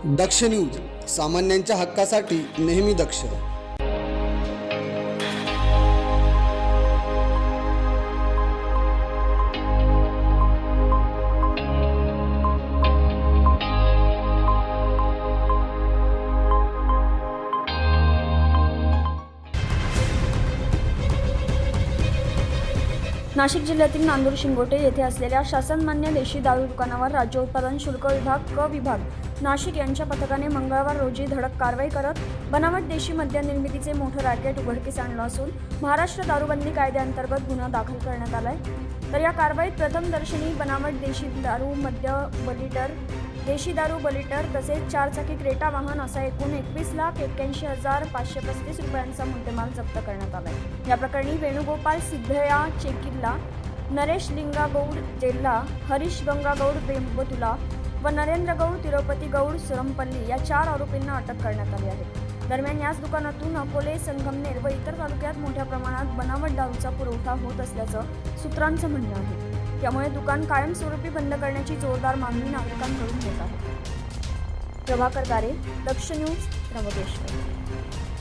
दक्ष news, सामान्यांच्या हक्कासाठी नेहमी दक्ष. नाशिक जिल्ह्यातील नांदूर शिंगोटे येथे असलेल्या शासनमान्य देशी दारू दुकानावर राज्य उत्पादन शुल्क विभाग क विभाग नाशिक यांच्या पथकाने मंगळवार रोजी धडक कारवाई करत बनावट देशी मद्य निर्मितीचे मोठे रॅकेट उघडकीस आणलं असून महाराष्ट्र दारूबंदी कायद्याअंतर्गत गुन्हा दाखल करण्यात आलाय. तर या कारवाईत प्रथमदर्शनी बनावट देशी दारू मद्य बलिटर, देशी दारू बलिटर तसेच 4 चाकी क्रेटा वाहन असा एकूण 21,81,535 रुपयांचा मुद्देमाल जप्त करण्यात आला. या प्रकरणी वेणुगोपाल सिद्धया चेकिल्ला, नरेश लिंगागौड जेल्ला, हरीश गंगागौड बेंबतुला व नरेंद्र गौड, तिरुपती गौड सुरमपल्ली या 4 आरोपींना अटक करण्यात आली आहे. दरम्यान याच दुकानातून अकोले, संगमनेर व इतर तालुक्यात मोठ्या प्रमाणात बनावट दारूचा पुरवठा होत असल्याचं सूत्रांचं म्हणणं आहे. त्यामुळे दुकान कायमस्वरूपी बंद करण्याची जोरदार मागणी नागरिकांकडून होत आहे. प्रभाकर गारे, दक्ष न्यूज, त्र्यंबकेश्वर.